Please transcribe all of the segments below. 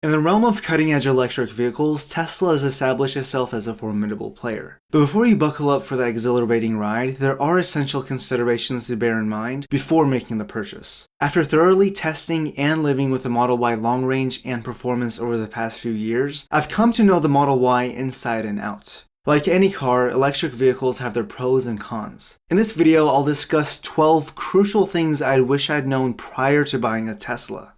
In the realm of cutting-edge electric vehicles, Tesla has established itself as a formidable player. But before you buckle up for that exhilarating ride, there are essential considerations to bear in mind before making the purchase. After thoroughly testing and living with the Model Y long range and performance over the past few years, I've come to know the Model Y inside and out. Like any car, electric vehicles have their pros and cons. In this video, I'll discuss 12 crucial things I wish I'd known prior to buying a Tesla.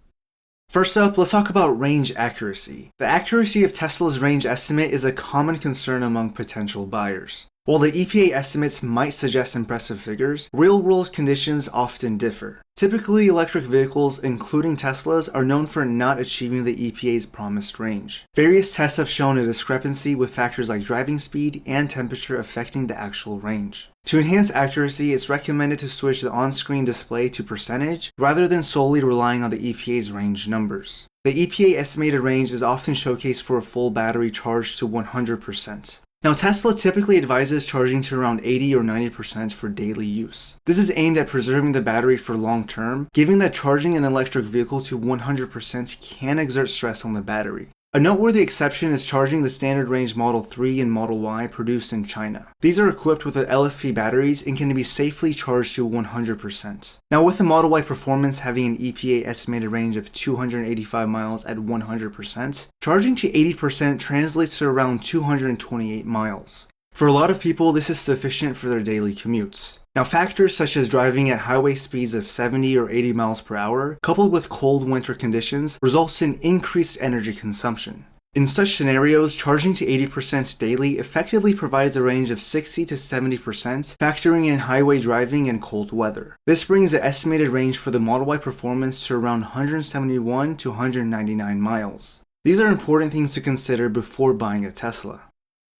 First up, let's talk about range accuracy. The accuracy of Tesla's range estimate is a common concern among potential buyers. While the EPA estimates might suggest impressive figures, real-world conditions often differ. Typically, electric vehicles, including Teslas, are known for not achieving the EPA's promised range. Various tests have shown a discrepancy with factors like driving speed and temperature affecting the actual range. To enhance accuracy, it's recommended to switch the on-screen display to percentage rather than solely relying on the EPA's range numbers. The EPA estimated range is often showcased for a full battery charged to 100%. Now, Tesla typically advises charging to around 80 or 90% for daily use. This is aimed at preserving the battery for long term, given that charging an electric vehicle to 100% can exert stress on the battery. A noteworthy exception is charging the standard range Model 3 and Model Y produced in China. These are equipped with LFP batteries and can be safely charged to 100%. Now, with the Model Y Performance having an EPA estimated range of 285 miles at 100%, charging to 80% translates to around 228 miles. For a lot of people, this is sufficient for their daily commutes. Now, factors such as driving at highway speeds of 70 or 80 miles per hour, coupled with cold winter conditions, results in increased energy consumption. In such scenarios, charging to 80% daily effectively provides a range of 60 to 70%, factoring in highway driving and cold weather. This brings the estimated range for the Model Y Performance to around 171 to 199 miles. These are important things to consider before buying a Tesla.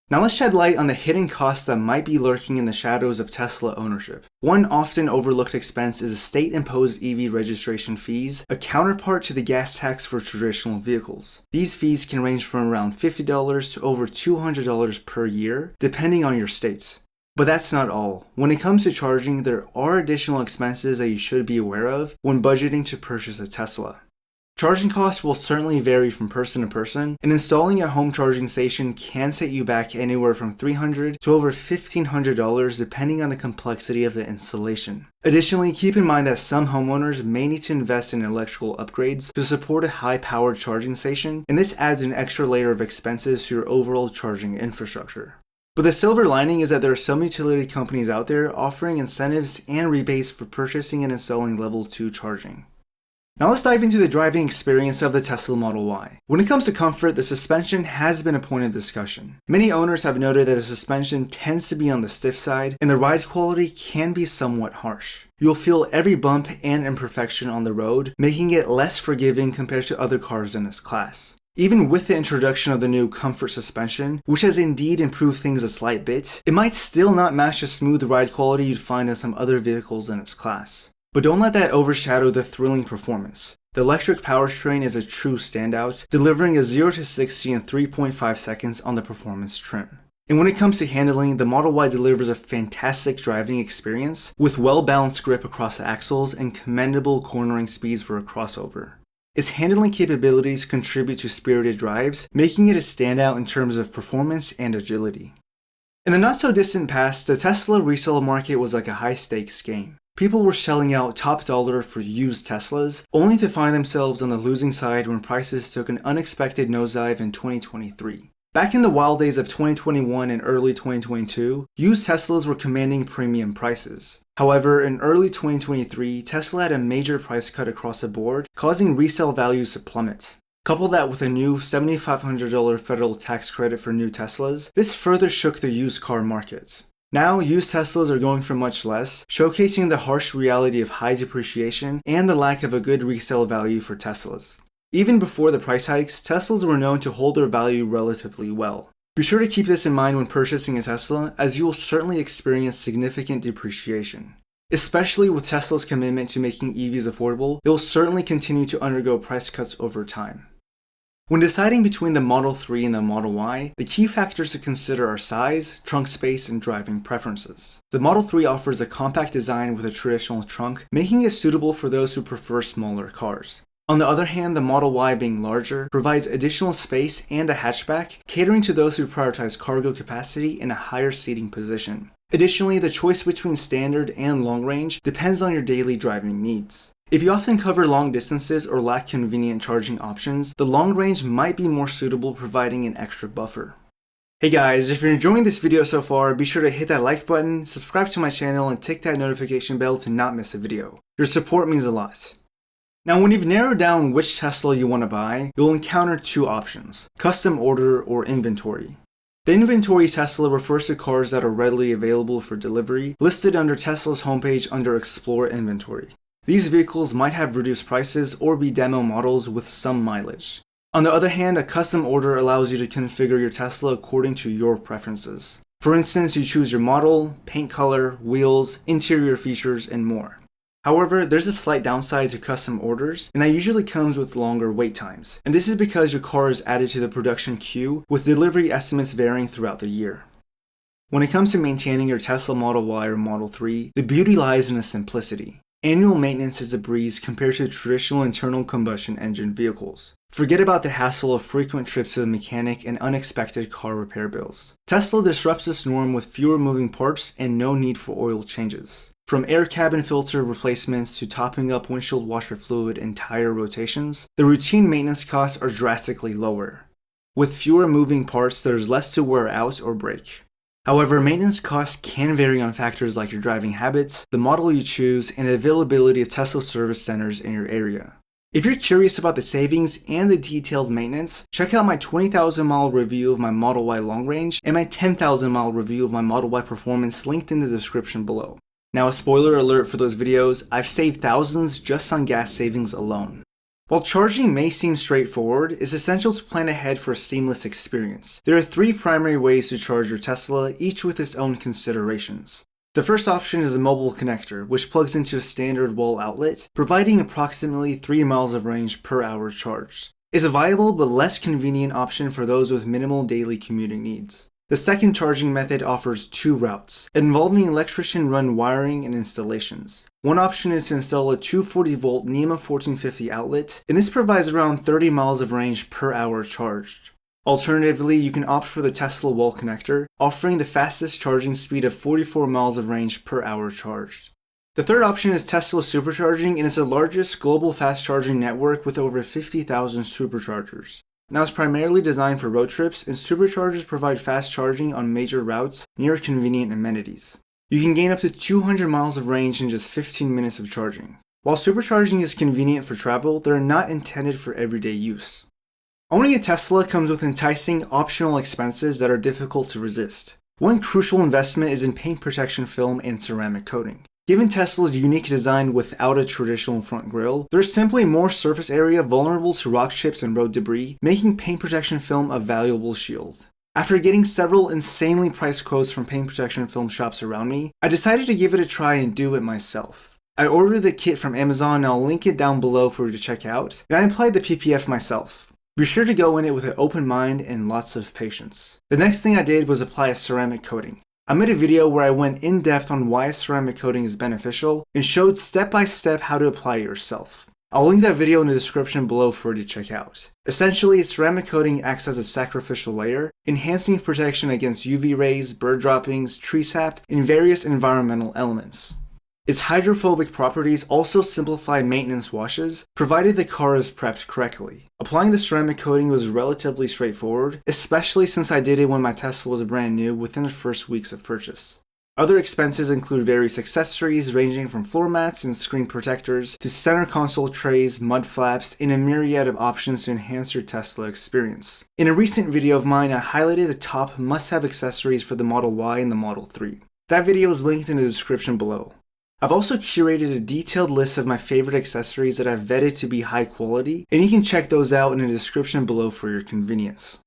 Now let's shed light on the hidden costs that might be lurking in the shadows of Tesla ownership. One often overlooked expense is state-imposed EV registration fees, a counterpart to the gas tax for traditional vehicles. These fees can range from around $50 to over $200 per year, depending on your state. But that's not all. When it comes to charging, there are additional expenses that you should be aware of when budgeting to purchase a Tesla. Charging costs will certainly vary from person to person, and installing a home charging station can set you back anywhere from $300 to over $1,500 depending on the complexity of the installation. Additionally, keep in mind that some homeowners may need to invest in electrical upgrades to support a high-powered charging station, and this adds an extra layer of expenses to your overall charging infrastructure. But the silver lining is that there are some utility companies out there offering incentives and rebates for purchasing and installing Level 2 charging. Now let's dive into the driving experience of the Tesla Model Y. When it comes to comfort, the suspension has been a point of discussion. Many owners have noted that the suspension tends to be on the stiff side, and the ride quality can be somewhat harsh. You'll feel every bump and imperfection on the road, making it less forgiving compared to other cars in this class. Even with the introduction of the new Comfort suspension, which has indeed improved things a slight bit, it might still not match the smooth ride quality you'd find in some other vehicles in its class. But don't let that overshadow the thrilling performance. The electric powertrain is a true standout, delivering a 0 to 60 in 3.5 seconds on the performance trim. And when it comes to handling, the Model Y delivers a fantastic driving experience with well-balanced grip across the axles and commendable cornering speeds for a crossover. Its handling capabilities contribute to spirited drives, making it a standout in terms of performance and agility. In the not-so-distant past, the Tesla resale market was like a high-stakes game. People were shelling out top dollar for used Teslas, only to find themselves on the losing side when prices took an unexpected nosedive in 2023. Back in the wild days of 2021 and early 2022, used Teslas were commanding premium prices. However, in early 2023, Tesla had a major price cut across the board, causing resale values to plummet. Couple that with a new $7,500 federal tax credit for new Teslas, this further shook the used car market. Now, used Teslas are going for much less, showcasing the harsh reality of high depreciation and the lack of a good resale value for Teslas. Even before the price hikes, Teslas were known to hold their value relatively well. Be sure to keep this in mind when purchasing a Tesla, as you will certainly experience significant depreciation. Especially with Tesla's commitment to making EVs affordable, it will certainly continue to undergo price cuts over time. When deciding between the Model 3 and the Model Y, the key factors to consider are size, trunk space, and driving preferences. The Model 3 offers a compact design with a traditional trunk, making it suitable for those who prefer smaller cars. On the other hand, the Model Y being larger provides additional space and a hatchback, catering to those who prioritize cargo capacity in a higher seating position. Additionally, the choice between standard and long range depends on your daily driving needs. If you often cover long distances or lack convenient charging options, the long range might be more suitable, providing an extra buffer. Hey guys, if you're enjoying this video so far, be sure to hit that like button, subscribe to my channel, and tick that notification bell to not miss a video. Your support means a lot. Now, when you've narrowed down which Tesla you want to buy, you'll encounter two options: custom order or inventory. The inventory Tesla refers to cars that are readily available for delivery, listed under Tesla's homepage under Explore Inventory. These vehicles might have reduced prices or be demo models with some mileage. On the other hand, a custom order allows you to configure your Tesla according to your preferences. For instance, you choose your model, paint color, wheels, interior features, and more. However, there's a slight downside to custom orders, and that usually comes with longer wait times. And this is because your car is added to the production queue, with delivery estimates varying throughout the year. When it comes to maintaining your Tesla Model Y or Model 3, the beauty lies in its simplicity. Annual maintenance is a breeze compared to traditional internal combustion engine vehicles. Forget about the hassle of frequent trips to the mechanic and unexpected car repair bills. Tesla disrupts this norm with fewer moving parts and no need for oil changes. From air cabin filter replacements to topping up windshield washer fluid and tire rotations, the routine maintenance costs are drastically lower. With fewer moving parts, there's less to wear out or break. However, maintenance costs can vary on factors like your driving habits, the model you choose, and the availability of Tesla service centers in your area. If you're curious about the savings and the detailed maintenance, check out my 20,000 mile review of my Model Y long range and my 10,000 mile review of my Model Y performance linked in the description below. Now, a spoiler alert for those videos, I've saved thousands just on gas savings alone. While charging may seem straightforward, it's essential to plan ahead for a seamless experience. There are three primary ways to charge your Tesla, each with its own considerations. The first option is a mobile connector, which plugs into a standard wall outlet, providing approximately 3 miles of range per hour charged. It's a viable but less convenient option for those with minimal daily commuting needs. The second charging method offers two routes, involving electrician-run wiring and installations. One option is to install a 240-volt NEMA 1450 outlet, and this provides around 30 miles of range per hour charged. Alternatively, you can opt for the Tesla wall connector, offering the fastest charging speed of 44 miles of range per hour charged. The third option is Tesla Supercharging, and it's the largest global fast charging network with over 50,000 superchargers. Now, it's primarily designed for road trips, and superchargers provide fast charging on major routes near convenient amenities. You can gain up to 200 miles of range in just 15 minutes of charging. While supercharging is convenient for travel, they're not intended for everyday use. Owning a Tesla comes with enticing optional expenses that are difficult to resist. One crucial investment is in paint protection film and ceramic coating. Given Tesla's unique design without a traditional front grille, there's simply more surface area vulnerable to rock chips and road debris, making paint protection film a valuable shield. After getting several insanely priced quotes from paint protection film shops around me, I decided to give it a try and do it myself. I ordered the kit from Amazon, and I'll link it down below for you to check out, and I applied the PPF myself. Be sure to go in it with an open mind and lots of patience. The next thing I did was apply a ceramic coating. I made a video where I went in depth on why ceramic coating is beneficial and showed step by step how to apply it yourself. I'll link that video in the description below for you to check out. Essentially, ceramic coating acts as a sacrificial layer, enhancing protection against UV rays, bird droppings, tree sap, and various environmental elements. Its hydrophobic properties also simplify maintenance washes, provided the car is prepped correctly. Applying the ceramic coating was relatively straightforward, especially since I did it when my Tesla was brand new within the first weeks of purchase. Other expenses include various accessories ranging from floor mats and screen protectors to center console trays, mud flaps, and a myriad of options to enhance your Tesla experience. In a recent video of mine, I highlighted the top must-have accessories for the Model Y and the Model 3. That video is linked in the description below. I've also curated a detailed list of my favorite accessories that I've vetted to be high quality, and you can check those out in the description below for your convenience.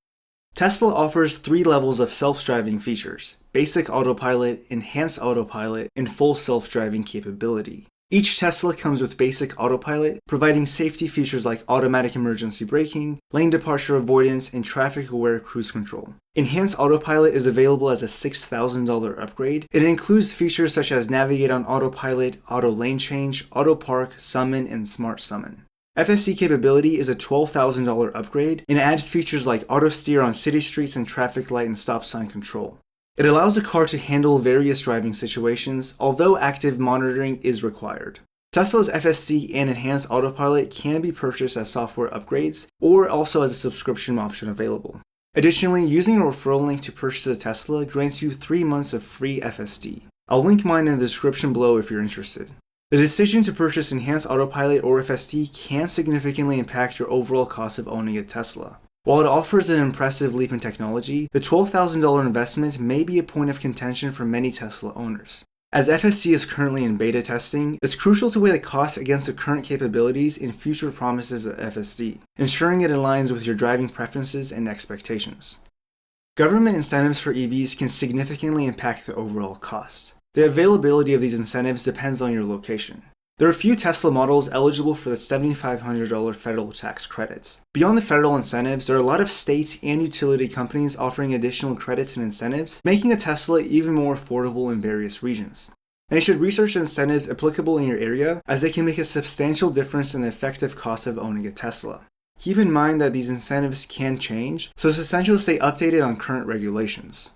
Tesla offers 3 levels of self-driving features: basic autopilot, enhanced autopilot, and full self-driving capability. Each Tesla comes with basic autopilot, providing safety features like automatic emergency braking, lane departure avoidance, and traffic-aware cruise control. Enhanced autopilot is available as a $6,000 upgrade. It includes features such as navigate on autopilot, auto lane change, auto park, summon, and smart summon. FSD capability is a $12,000 upgrade and adds features like auto steer on city streets and traffic light and stop sign control. It allows the car to handle various driving situations, although active monitoring is required. Tesla's FSD and enhanced autopilot can be purchased as software upgrades or also as a subscription option available. Additionally, using a referral link to purchase a Tesla grants you 3 months of free FSD. I'll link mine in the description below if you're interested. The decision to purchase enhanced autopilot or FSD can significantly impact your overall cost of owning a Tesla. While it offers an impressive leap in technology, the $12,000 investment may be a point of contention for many Tesla owners. As FSD is currently in beta testing, it's crucial to weigh the costs against the current capabilities and future promises of FSD, ensuring it aligns with your driving preferences and expectations. Government incentives for EVs can significantly impact the overall cost. The availability of these incentives depends on your location. There are few Tesla models eligible for the $7,500 federal tax credits. Beyond the federal incentives, there are a lot of state and utility companies offering additional credits and incentives, making a Tesla even more affordable in various regions. And you should research the incentives applicable in your area, as they can make a substantial difference in the effective cost of owning a Tesla. Keep in mind that these incentives can change, so it's essential to stay updated on current regulations.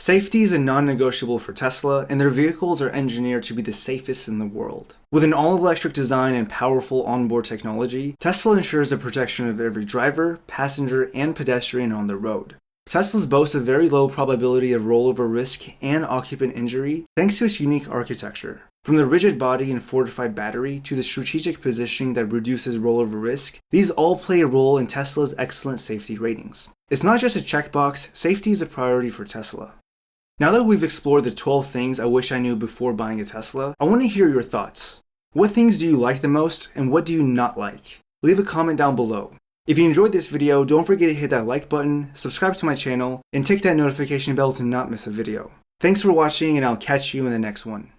Safety is a non-negotiable for Tesla, and their vehicles are engineered to be the safest in the world. With an all-electric design and powerful onboard technology, Tesla ensures the protection of every driver, passenger, and pedestrian on the road. Teslas boast a very low probability of rollover risk and occupant injury thanks to its unique architecture. From the rigid body and fortified battery to the strategic positioning that reduces rollover risk, these all play a role in Tesla's excellent safety ratings. It's not just a checkbox, safety is a priority for Tesla. Now that we've explored the 12 things I wish I knew before buying a Tesla, I want to hear your thoughts. What things do you like the most and what do you not like? Leave a comment down below. If you enjoyed this video, don't forget to hit that like button, subscribe to my channel, and tick that notification bell to not miss a video. Thanks for watching, and I'll catch you in the next one.